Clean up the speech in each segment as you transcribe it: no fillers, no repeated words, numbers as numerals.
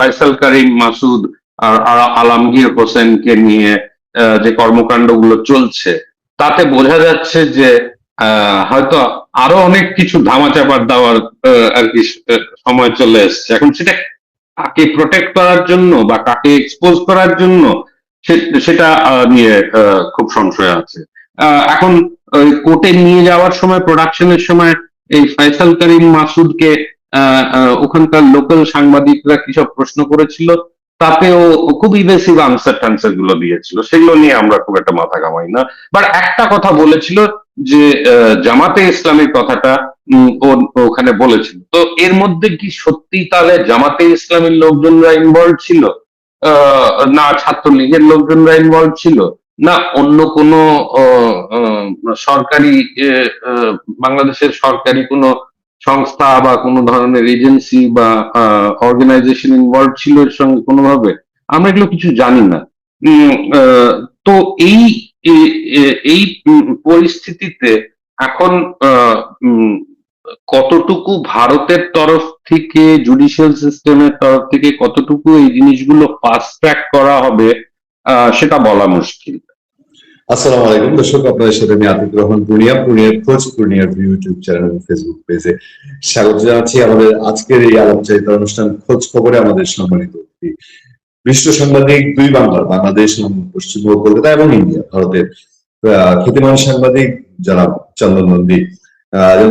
ফয়সাল করিম মাসুদ আর আলমগীর হোসেনকে নিয়ে যে কর্মকাণ্ডগুলো চলছে, তাতে বোঝা যাচ্ছে যে হয়তো আরো অনেক কিছু ধামাচাপা দেওয়ার আর কি সময় চলে এসছে। এখন সেটা কাকে প্রোটেক্ট করার জন্য বা কাকে এক্সপোজ করার জন্য, সেটা নিয়ে খুব সংশয় আছে। এখন কোর্টে নিয়ে যাওয়ার সময়, প্রোডাকশনের সময় এই ফয়সাল করিম মাসুদকে ওখানকার লোকাল সাংবাদিকরা কিসব প্রশ্ন করেছিল, তাতেও খুব ইভেসিভ আনসার টানসার গুলো দিয়েছিল, সেগুলো নিয়ে আমরা খুব একটা মাথা ঘামাই না। বাট একটা কথা বলেছিল যে জামাতে ইসলামের কথাটা ওখানে বলেছিল। তো এর মধ্যে কি সত্যি তাহলে জামাতে ইসলামের লোকজনরা ইনভলভ ছিল, না ছাত্রলীগের লোকজনরা ইনভলভ ছিল, না অন্য কোনো সরকারি বাংলাদেশের সরকারি কোনো সংস্থা বা কোনো ধরনের এজেন্সি বা অর্গানাইজেশন ইনভলভ ছিল এর সঙ্গে কোনোভাবে? আমরা এগুলো কিছু জানি না। উম, আহ, তো এই এই পরিস্থিতিতে এখন আহ, উম, কতটুকু ভারতের তরফ থেকে, জুডিশিয়াল সিস্টেমের তরফ থেকে কতটুকু এই জিনিসগুলো ফাস্ট ট্র্যাক করা হবে, সেটা বলা মুশকিল। আসসালামু আলাইকুম দর্শক, আপনাদের সাথে আমি আতিক রহমান পূর্ণিয়া, পূর্ণিয়ার খোঁজ, পূর্ণিয়ার ইউটিউব চ্যানেল এবং ফেসবুক পেজে স্বাগত জানাচ্ছি। আমাদের আজকের এই আলোচনার অনুষ্ঠান খোঁজ খবরে আমাদের সম্মানিত বিশিষ্ট সাংবাদিক, দুই বাংলার, বাংলাদেশ এবং পশ্চিমবঙ্গ, কলকাতা এবং ইন্ডিয়া, ভারতের খ্যাতিমান সাংবাদিক যারা চন্দন নন্দী।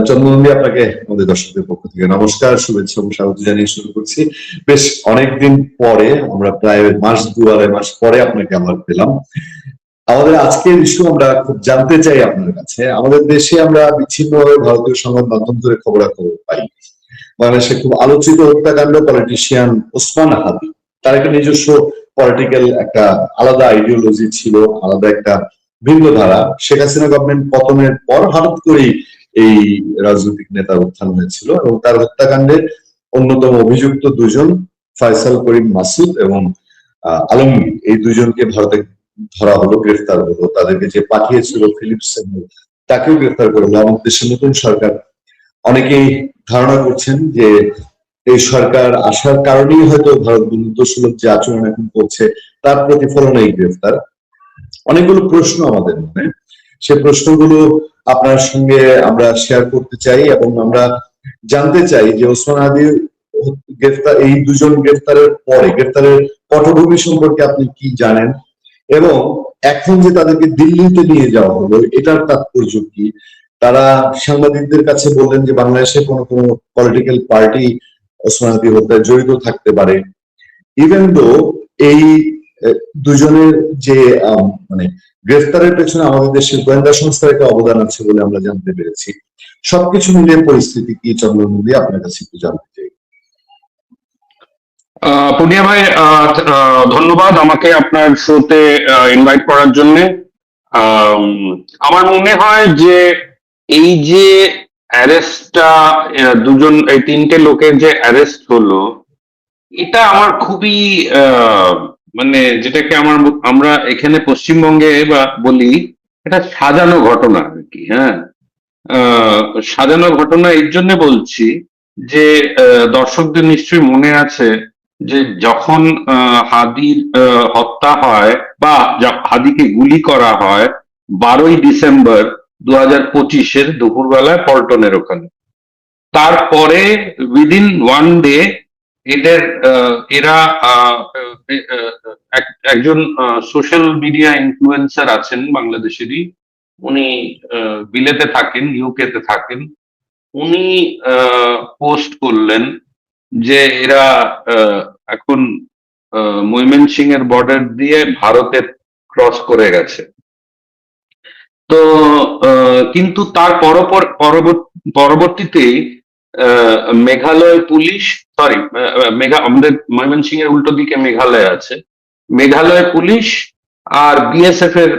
চন্দন নন্দী, আপনাকে আমাদের দর্শকদের পক্ষ থেকে নমস্কার, শুভেচ্ছা এবং স্বাগত জানিয়ে শুরু করছি। বেশ অনেকদিন পরে, আমরা প্রায় মাস 2-2.5 মাস পরে আপনাকে আবার পেলাম। আমাদের আজকের ইস্যু আমরা খুব জানতে চাই আপনার কাছে। আমাদের দেশে আমরা বিচ্ছিন্নভাবে ভারতীয় সংবাদ মাধ্যম ধরে খবরাখবর পাই। বাংলাদেশে খুব আলোচিত হত্যাকাণ্ড, পলিটিশিয়ান ওসমান হাদি, তার একটা নিজস্ব পলিটিক্যাল একটা আলাদা আইডিওলজি ছিল, আলাদা একটা ভিন্ন ধারা। শেখ হাসিনা গভর্নমেন্ট পতনের পর হঠাৎ করেই এই রাজনৈতিক নেতার উত্থান হয়েছিল এবং তার হত্যাকাণ্ডের অন্যতম অভিযুক্ত দুজন, ফয়সাল করিম মাসুদ এবং আলমগীর, এই দুজনকে ভারতে ধরা হলো, গ্রেফতার হলো। তাদেরকে যে পাঠিয়েছিল ফিলিপস, তাকেও গ্রেফতার করে হলো। আমাদের দেশের নতুন সরকার, অনেকেই ধারণা করছেন যে এই সরকার আসার কারণেই হয়তো ভারত বন্ধুত্বসুলভ যে আচরণ এখন করছে তার প্রতিফলন এই গ্রেফতার। অনেকগুলো প্রশ্ন আমাদের মনে, সে প্রশ্নগুলো আপনার সঙ্গে আমরা শেয়ার করতে চাই এবং আমরা জানতে চাই যে ওসমান হাদির গ্রেফতার, এই দুজন গ্রেফতারের পরে গ্রেফতারের পটভূমি সম্পর্কে আপনি কি জানেন, এবং এখন যে তাদেরকে দিল্লিতে নিয়ে যাওয়া হলো এটার তাৎপর্য কি? তারা সাংবাদিকদের কাছে বললেন যে বাংলাদেশে কোনো কোনো পলিটিক্যাল পার্টি ওসমান হাদি হত্যায় জড়িত থাকতে পারে। ইভেন দো এই দুজনের যে মানে গ্রেফতারের পেছনে আমাদের দেশের গোয়েন্দা সংস্থার একটা অবদান আছে বলে আমরা জানতে পেরেছি। সবকিছু মিলিয়ে পরিস্থিতি কি, চন্দ্র মোদী, আপনার কাছে একটু জানতে চাই। পূর্ণিয়া ভাই, ধন্যবাদ আমাকে আপনার শোতে ইনভাইট করার জন্য। আমার মনে হয় যে এই যে অ্যারেস্টটা, দুজন, এই তিনটে লোকের যে অ্যারেস্ট হলো, এটা আমার খুবই মানে যেটাকে আমরা এখানে পশ্চিমবঙ্গে বা বলি, এটা সাজানো ঘটনা আর কি। হ্যাঁ, সাজানো ঘটনা এর জন্য বলছি যে দর্শকদের নিশ্চয়ই মনে আছে যে যখন হাদির হত্যা হয় বা হাদিকে গুলি করা হয় 12ই ডিসেম্বর 2025 দুপুরবেলায় পল্টনের ওখানে। তারপরে উইদিন ওয়ান ডে এদের এরা একজন সোশ্যাল মিডিয়া ইনফ্লুয়েন্সার আছেন বাংলাদেশেরই, উনি বিলেতে থাকেন, ইউকে তে থাকেন। উনি পোস্ট করলেন যে এরা এখন ময়মনসিং এর বর্ডার দিয়ে ভারতে ক্রস করে গেছে। তো কিন্তু তার পরবর্তীতে মেঘালয় পুলিশ, সরি, আমাদের ময়মনসিং এর উল্টো দিকে মেঘালয় আছে, মেঘালয় পুলিশ আর বিএসএফ এর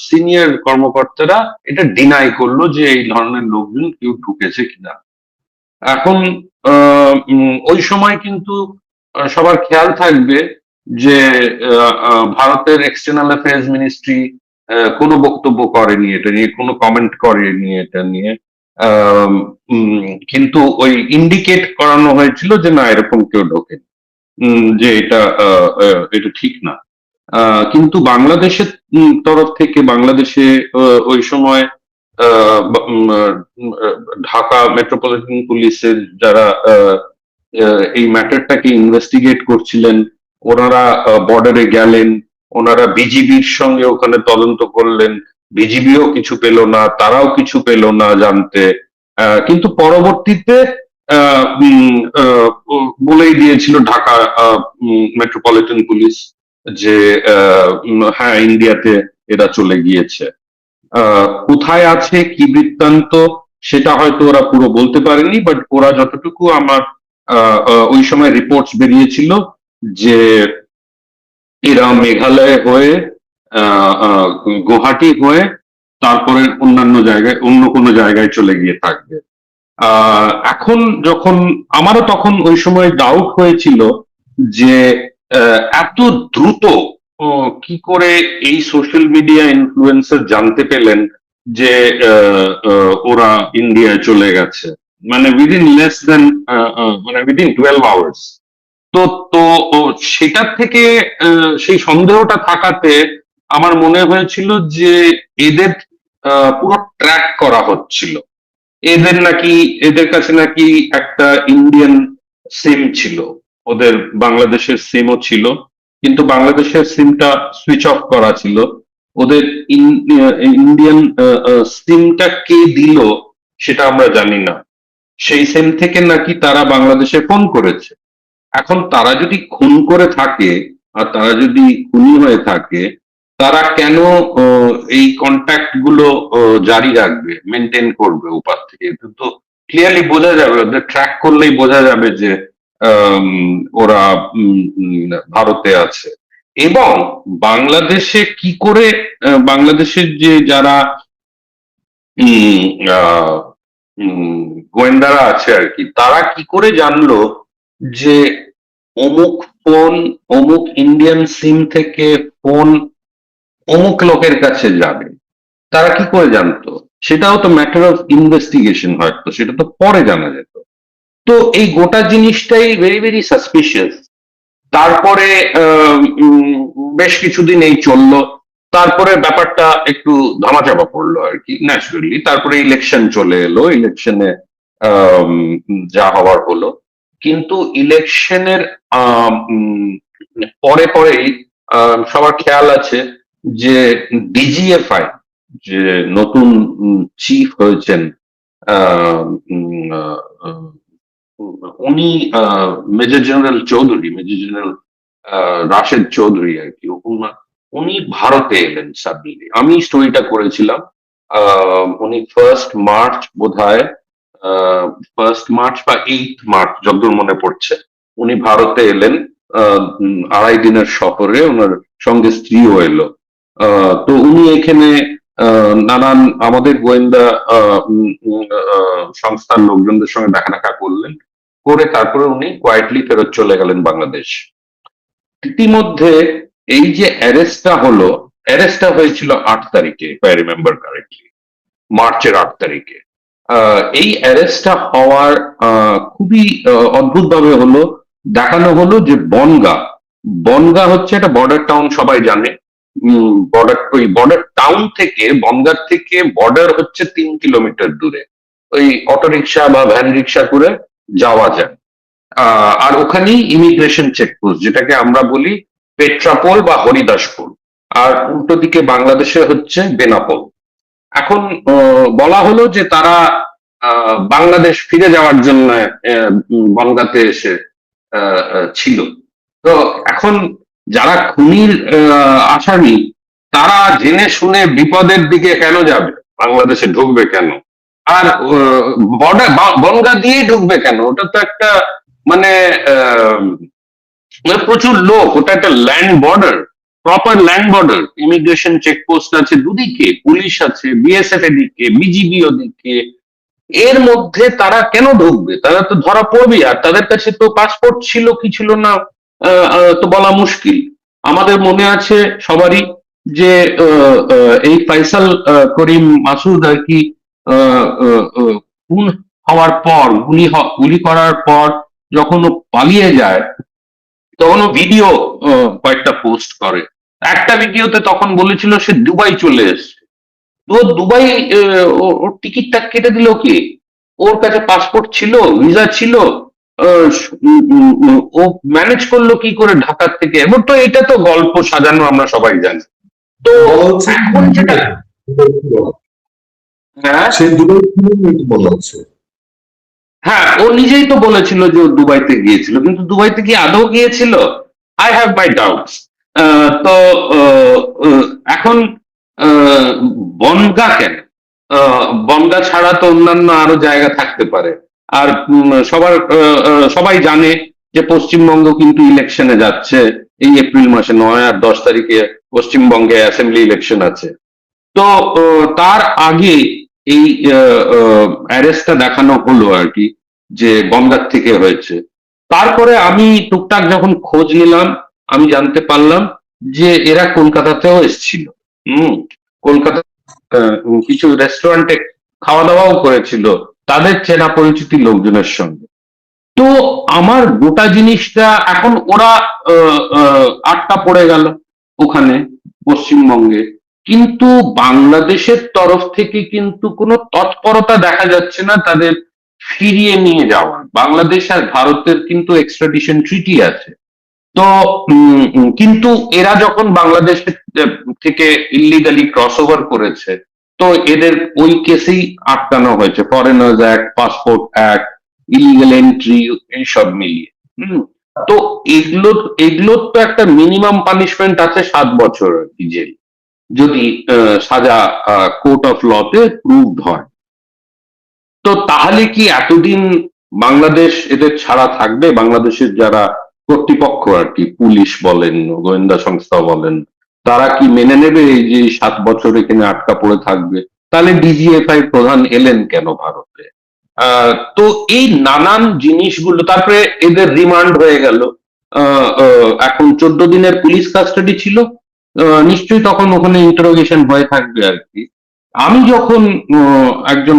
সিনিয়র কর্মকর্তারা এটা ডিনাই করলো যে এই ধরনের লোকজন কেউ ঢুকেছে কিনা। এখন ওই সময় কিন্তু সবার খেয়াল থাকবে যে ভারতের এক্সটার্নাল অ্যাফেয়ার্স মিনিস্ট্রি কোনো বক্তব্য করেনি এটা নিয়ে, কোনো কমেন্ট করেনি এটা নিয়ে। কিন্তু ওই ইন্ডিকেট করানো হয়েছিল যে না, এরকম কেউ ঢোকেনি। যে এটা ঠিক না। কিন্তু বাংলাদেশের তরফ থেকে বাংলাদেশে ওই সময় ঢাকা মেট্রোপলিটন পুলিশের যারা এই ম্যাটারটাকে ইনভেস্টিগেট করছিলেন, ওনারা বর্ডারে গেলেন, ওনারা বিজিবির সঙ্গে ওখানে তদন্ত করলেন, বিজিবিও কিছু পেল না, তারাও কিছু পেল না জানতে। কিন্তু পরবর্তীতে বলেই দিয়েছিল ঢাকা মেট্রোপলিটন পুলিশ যে হ্যাঁ, ইন্ডিয়াতে এরা চলে গিয়েছে। কোথায় আছে, কি বৃত্তান্ত, সেটা হয়তো ওরা পুরো বলতে পারেনি, বাট ওরা যতটুকু আমার ওই সময় রিপোর্টস বেরিয়েছিল যে এরা মেঘালয় হয়ে গুয়াহাটি হয়ে তারপরে অন্যান্য জায়গায়, অন্য কোনো জায়গায় চলে গিয়ে থাকবে। এখন যখন আমারও তখন ওই সময় ডাউট হয়েছিল যে এত দ্রুত কি করে এই সোশ্যাল মিডিয়া ইনফ্লুয়েন্সার জানতে পেলেন যে ওরা ইন্ডিয়ায় চলে গেছে, মানে উইদিন লেস দেন, মানে উইদিন 12 আওয়ার্স। তো তো সেটার থেকে সেই সন্দেহটা থাকাতে আমার মনে হয়েছিল যে এদের পুরো ট্র্যাক করা হচ্ছিল। এদের কাছে নাকি একটা ইন্ডিয়ান সিম ছিল, ওদের বাংলাদেশের সিমও ছিল, কিন্তু বাংলাদেশের সিমটা সুইচ অফ করা ছিল। ওদের ইন্ডিয়ান সিমটা কে দিল সেটা আমরা জানি না। সেই সিম থেকে নাকি তারা বাংলাদেশে ফোন করেছে। এখন তারা যদি খুন করে থাকে আর তারা যদি খুনি হয়ে থাকে, তারা কেন এই কন্ট্যাক্ট গুলো জারি রাখবে, মেনটেন করবে ওপার থেকে? এটা তো ক্লিয়ারলি বোঝা যাবে, ওদের ট্র্যাক করলেই বোঝা যাবে যে আম, ওরা ভারতে আছে। এবং বাংলাদেশে কি করে বাংলাদেশের যে যারা উম, আহ, উম, গোয়েন্দারা আছে আর কি, তারা কি করে জানলো যে অমুক ফোন, অমুক ইন্ডিয়ান সিম থেকে ফোন অমুক লোকের কাছে যাবে? তারা কি করে জানতো? সেটাও তো ম্যাটার অফ ইনভেস্টিগেশন, হয়তো সেটা তো পরে জানা যেত। তো এই গোটা জিনিসটাই ভেরি ভেরি সাসপিশিয়াস। তারপরে বেশ কিছুদিন এই চললো, তারপরে ব্যাপারটা একটু ধামাচাপা পড়লো আর কি, ন্যাচুরালি। তারপরে ইলেকশন চলে এলো, ইলেকশনে যা হওয়ার হলো। কিন্তু ইলেকশনের পরে পরেই সবার খেয়াল আছে যে ডিজিএফআই, যে নতুন চিফ হয়েছেন, আহ, উম, আহ, উনি major general Chowdhury, major general Rashed Chowdhury আর কি, উনি ভারতে এলেন সাডেনলি। আমি স্টোরিটা করেছিলাম। উনি 1 মার্চ বোধহয়, 1 মার্চ বা 8 মার্চ যতদূর মনে পড়ছে, উনি ভারতে এলেন 2.5 দিনের সফরে। ওনার সঙ্গে স্ত্রীও এলো। তো উনি এখানে নানান আমাদের গোয়েন্দা সংস্থার লোকজনদের সঙ্গে দেখা করলেন, করে তারপরে উনি কোয়াইটলি ফেরত চলে গেলেন বাংলাদেশ। ইতিমধ্যে এই যে অ্যারেস্টটা হলো, অ্যারেস্টটা হয়েছিল 8 তারিখে, আই রিমেম্বার কারেক্টলি, মার্চের 8 তারিখে। এই অ্যারেস্টটা হওয়ার খুবই অদ্ভুত ভাবে হলো। দেখানো হলো যে বনগা, বনগা হচ্ছে একটা বর্ডার টাউন, সবাই জানে। ওই বর্ডার টাউন থেকে, বনগাঁ থেকে বর্ডার হচ্ছে 3 কিলোমিটার দূরে। ওই অটোরিকশা বা ভ্যান রিক্সা করে যাওয়া যায়। আর ওখানেই ইমিগ্রেশন চেকপোস্ট, যেটাকে আমরা বলি পেট্রাপোল বা হরিদাসপুর। আর উল্টো দিকে বাংলাদেশে হচ্ছে বেনাপোল। এখন বলা হলো যে তারা বাংলাদেশ ফিরে যাওয়ার জন্য বনগাঁতে এসে ছিল। তো এখন যারা খুনির আসামি, তারা জেনে শুনে বিপদের দিকে কেন যাবে, বাংলাদেশে ঢুকবে কেন? আর বর্ডার বনগাঁ দিয়েই ঢুকবে কেন? ওটা তো একটা মানে প্রচুর লোক, ওটা একটা land border, proper land border. Immigration checkpost আছে দুদিকে, পুলিশ আছে, বিএসএফ এদিকে, বিজিবি ওদিকে। এর মধ্যে তারা কেন ঢুকবে? তারা তো ধরা পড়বে। আর তাদের কাছে তো পাসপোর্ট ছিল কি ছিল না তো বলা মুশকিল। আমাদের মনে আছে সবারই যে এই ফয়সাল করিম মাসুদ আর কি খুন হওয়ার পর, গুলি করার পর যখন ও পালিয়ে যায়, তখন ও ভিডিও কয়েকটা পোস্ট করে। একটা ভিডিওতে তখন বলেছিল সে দুবাই চলে এসেছে। তো দুবাই ওর টিকিটটা কেটে দিল কি? ওর কাছে পাসপোর্ট ছিল, ভিসা ছিল, ও ম্যানেজ করলো কি করে ঢাকার থেকে? এবং তো এটা তো গল্প সাজানো, আমরা সবাই জানি। তো বলা হচ্ছে এখন যেটা, হ্যাঁ সে দুবাই ছিল নাকি বলা হচ্ছে। হ্যাঁ, ও নিজেই তো বলেছিল যে ও দুবাইতে গিয়েছিল, কিন্তু দুবাইতে কি আদৌ গিয়েছিল? I have my doubts. তো আহ, আহ, এখন আহ, বনগা কেন? বনগা ছাড়া তো অন্যান্য আরো জায়গা থাকতে পারে। আর সবাই জানে যে পশ্চিমবঙ্গ কিন্তু ইলেকশনে যাচ্ছে। এই এপ্রিল মাসে 9 আর 10 তারিখে পশ্চিমবঙ্গে অ্যাসেম্বলি ইলেকশন আছে। তো তার আগে এই অ্যারেস্টটা দেখানো হলো আর কি, যে বনগাঁ থেকে হয়েছে। তারপরে আমি টুকটাক যখন খোঁজ নিলাম, আমি জানতে পারলাম যে এরা কলকাতাতেও এসেছিল। হুম। কলকাতা কিছু রেস্টুরেন্টে খাওয়া দাওয়াও করেছিল তাদের চেনা পরিচিতি লোকজনের সঙ্গে। তো আমার গোটা জিনিসটা এখন ওরা আটকা পড়ে গেল ওখানে, পশ্চিমবঙ্গে। কিন্তু বাংলাদেশের তরফ থেকে কিন্তু কোনো তৎপরতা দেখা যাচ্ছে না তাদের ফিরিয়ে নিয়ে যাওয়ার। বাংলাদেশ আর ভারতের কিন্তু এক্সট্রাডিশন ট্রিটি আছে। তো কিন্তু এরা যখন বাংলাদেশ থেকে ইল্লিগালি ক্রস ওভার করেছে, তো এদের ওই কেসেই আটকানো হয়েছে, foreigners act, passport act, illegal entry, এইসব মিলিয়ে। হুম। তো এগুলো এগুলোর তো একটা মিনিমাম পানিশমেন্ট আছে 7 বছর জেল, যদি সাজা কোর্ট অফ লতে প্রুভড হয়। তো তাহলে কি এতদিন বাংলাদেশ এদের ছাড়া থাকবে? বাংলাদেশের যারা কর্তৃপক্ষ আর কি, পুলিশ বলেন, গোয়েন্দা সংস্থা বলেন, তারা কি মেনে নেবে এই যে 7 বছর এখানে আটকা পড়ে থাকবে? তাহলে ডিজিএফআই প্রধান এলেন কেন ভারতে? তো এই নানান জিনিসগুলো, তারপরে এদের রিমান্ড হয়ে গেল। এখন 14 দিনের পুলিশ কাস্টাডি ছিল। নিশ্চয়ই তখন ওখানে ইন্টারোগেশন হয়ে থাকবে আর কি। আমি যখন একজন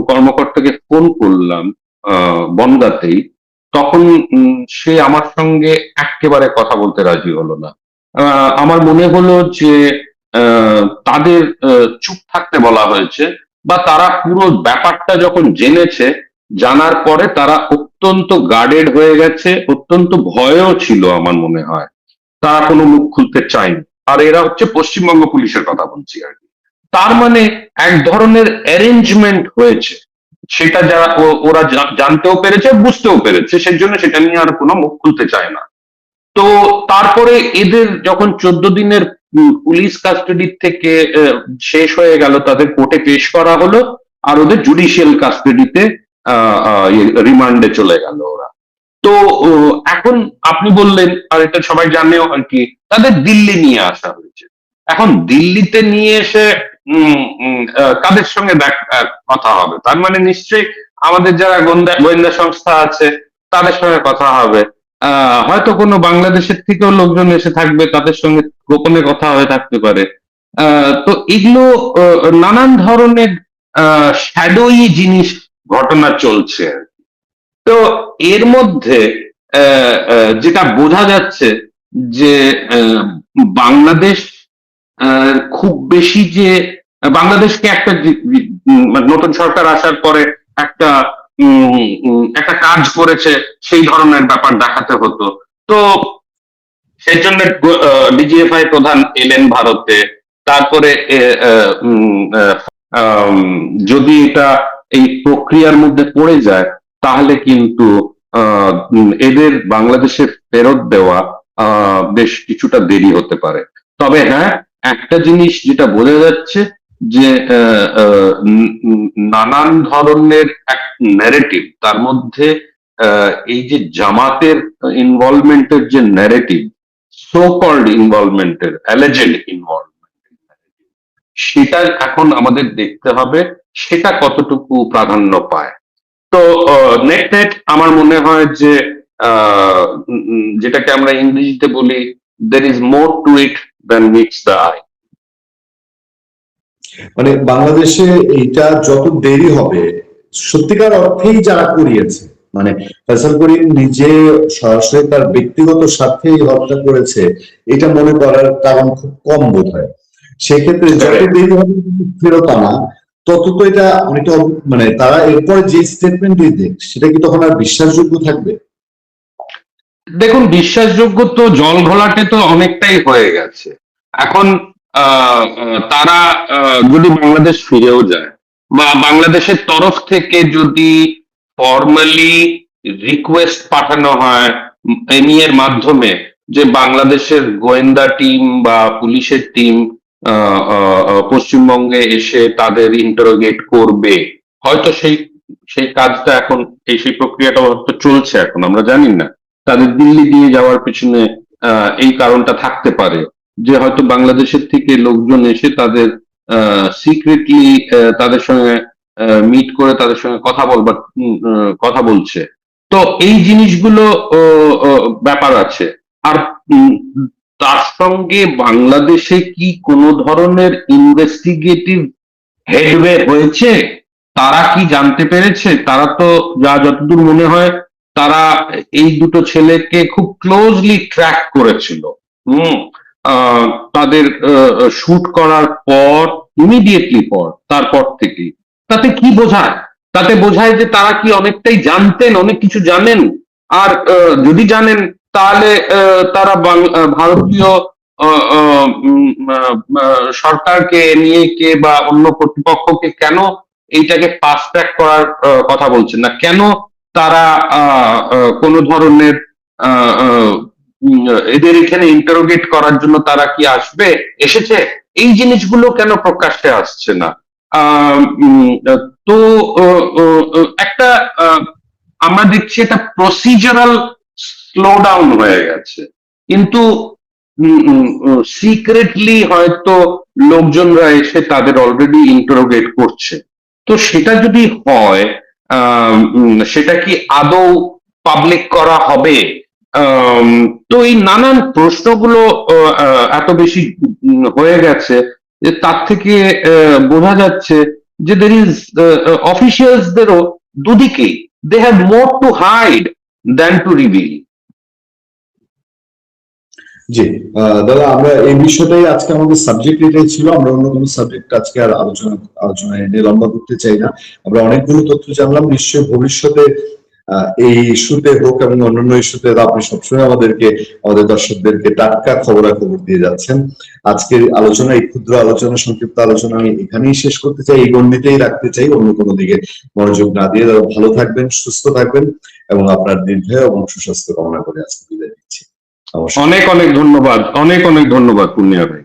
কর্মকর্তাকে ফোন করলাম বনগাঁতেই, তখন সে আমার সঙ্গে একেবারে কথা বলতে রাজি হলো না। আমার মনে হলো যে তাদের চুপ থাকতে বলা হয়েছে, বা তারা পুরো ব্যাপারটা যখন জেনেছে, জানার পরে তারা অত্যন্ত গার্ডেড হয়ে গেছে, অত্যন্ত ভয়ও ছিল আমার মনে হয়। তারা কোনো মুখ খুলতে চায়নি। আর এরা হচ্ছে পশ্চিমবঙ্গ পুলিশের কথা বলছি আর কি। তার মানে এক ধরনের অ্যারেঞ্জমেন্ট হয়েছে, সেটা যারা ওরা জানতেও পেরেছে, বুঝতেও পেরেছে, সেজন্য সেটা নিয়ে আর কোনো মুখ খুলতে চায় না। তো তারপরে এদের যখন 14 দিনের পুলিশ কাস্টাডি থেকে শেষ হয়ে গেল, তাদের কোর্টে পেশ করা হলো, আর ওদের জুডিশিয়াল কাস্টাডিতে রিমান্ডে চলে গেল ওরা। তো এখন আপনি বললেন, আর এটা সবাই জানেও আর কি, তাদের দিল্লি নিয়ে আসা হয়েছে। এখন দিল্লিতে নিয়ে এসে কাদের সঙ্গে কথা হবে? তার মানে নিশ্চয়ই আমাদের যারা গোয়েন্দা সংস্থা আছে তাদের সঙ্গে কথা হবে। হয়তো কোনো বাংলাদেশের থেকেও লোকজন এসে থাকবে, তাদের সঙ্গে গোপনে কথা হয়ে থাকতে পারে। তো এগুলো নানান ধরনের শ্যাডোই জিনিস, ঘটনা চলছে। তো এর মধ্যে যেটা বোঝা যাচ্ছে যে বাংলাদেশ খুব বেশি যে, বাংলাদেশকে একটা মানে নতুন সরকার আসার পরে একটা একটা কাজ করেছে সেই ধরনের ব্যাপার দেখাতে হতো। তো সেই জন্য ডিজিএফআই প্রধান এলেন ভারতে। তারপরে আম, যদি এটা এই প্রক্রিয়ার মধ্যে পড়ে যায়, তাহলে কিন্তু এদের বাংলাদেশে ফেরত দেওয়া বেশ কিছুটা দেরি হতে পারে। তবে হ্যাঁ, একটা জিনিস যেটা বোঝা যাচ্ছে, যে নানান ধরনের এক ন্যারেটিভ, তার মধ্যে এই যে জামাতের ইনভলভমেন্টের যে ন্যারেটিভ, সো কল্ড ইনভলভমেন্টের, অ্যালেজেড ইনভলভমেন্ট, সেটা এখন আমাদের দেখতে হবে সেটা কতটুকু প্রাধান্য পায়। তো নেট নেট আমার মনে হয় যে যেটাকে আমরা ইংরেজিতে বলি, there is more to it than meets the eye. মানে বাংলাদেশে এইটা যত দেরি হবে, সত্যিকার অর্থেই যারা করিয়েছে মানে ফয়সাল করিম নিজে সরাসরি তার ব্যক্তিগত স্বার্থে এই হত্যা করেছে এটা মনে করার কারণ খুব কম বোধ হয়। সেক্ষেত্রে যত দেরি হবে ফেরত আনা তত তো এটা অনেকটা মানে তারা এরপরে যে স্টেটমেন্ট দিতে সেটা কি তখন আর বিশ্বাসযোগ্য থাকবে? দেখুন, বিশ্বাসযোগ্য তো জল ঘোলাটে তো অনেকটাই হয়ে গেছে এখন। তারা যদি বাংলাদেশ ফিরেও যায় বা বাংলাদেশের তরফ থেকে যদি ফর্মালি রিকোয়েস্ট পাঠানো হয় এর মাধ্যমে যে বাংলাদেশের গোয়েন্দা টিম বা পুলিশের টিম পশ্চিমবঙ্গে এসে তাদের ইন্টারোগেট করবে, হয়তো সেই সেই কাজটা এখন সেই প্রক্রিয়াটা হয়তো চলছে, এখন আমরা জানি না। তাদের দিল্লি দিয়ে যাওয়ার পেছনে এই কারণটা থাকতে পারে যে হয়তো বাংলাদেশের থেকে লোকজন এসে তাদের সিক্রেটলি তাদের সঙ্গে মিট করে তাদের সঙ্গে কথা বলবার কথা বলছে। তো এই জিনিসগুলো ব্যাপার আছে। আর উম, তার সঙ্গে বাংলাদেশে কি কোনো ধরনের ইনভেস্টিগেটিভ হেডওয়ে হয়েছে? তারা কি জানতে পেরেছে? তারা তো যতদূর মনে হয় তারা এই দুটো ছেলেকে খুব ক্লোজলি ট্র্যাক করেছিল। হুম। তাদের শুট করার পর ইমিডিয়েটলি তারপর থেকে তাতে কি বোঝায়? তাতে বোঝায় যে তারা কি অনেকটাই জানতেন, অনেক কিছু জানেন। আর যদি জানেন তাহলে তারা ভারতীয় সরকারকে নিয়ে কে বা অন্য কর্তৃপক্ষকে কেন এইটাকে ফাস্ট ট্র্যাক করার কথা বলছেন না? কেন তারা কোনো ধরনের আহ, আহ, এদের এখানে ইন্টারোগেট করার জন্য তারা কি আসবে, এসেছে? এই জিনিসগুলো কেন প্রকাশ্যে আসছে না? আহ, উম, তো একটা আমরা দেখছি এটা প্রসিজারাল স্লো ডাউন হয়ে গেছে, কিন্তু সিক্রেটলি হয়তো লোকজনরা এসে তাদের অলরেডি ইন্টারোগেট করছে। তো সেটা যদি হয়, সেটা কি আদৌ পাবলিক করা হবে? আম, তো এই নানান প্রশ্নগুলো এত বেশি হয়ে গেছে যে তার থেকে বোঝা যাচ্ছে যে দের ইজ অফিসিয়ালসদেরও দুদিকেই they have more to hide than to reveal. জি, দাদা আমরা এই বিষয়টাই আজকে আমাদের সাবজেক্ট এটাই ছিল। আমরা অন্য কোনো সাবজেক্ট আজকে আর আলোচনায় এনে লম্বা করতে চাই না। আমরা অনেকগুলো তথ্য জানলাম, নিশ্চয়ই ভবিষ্যতে এই ইস্যুতে হোক এবং অন্যান্য ইস্যুতে আপনি সবসময় আমাদেরকে, আমাদের দর্শকদেরকে টাটকা খবরাখবর দিয়ে যাচ্ছেন। আজকের আলোচনা, এই ক্ষুদ্র আলোচনা, সংক্ষিপ্ত আলোচনা আমি এখানেই শেষ করতে চাই, এই গণ্ডিতেই রাখতে চাই, অন্য কোনো দিকে মনোযোগ না দিয়ে। দাদা ভালো থাকবেন, সুস্থ থাকবেন এবং আপনার দীর্ঘায়ু এবং সুস্বাস্থ্য কামনা করে আজকে বিদায় নিচ্ছি। নমস্কার। অনেক অনেক ধন্যবাদ, অনেক অনেক ধন্যবাদ পুণ্যা ভাই।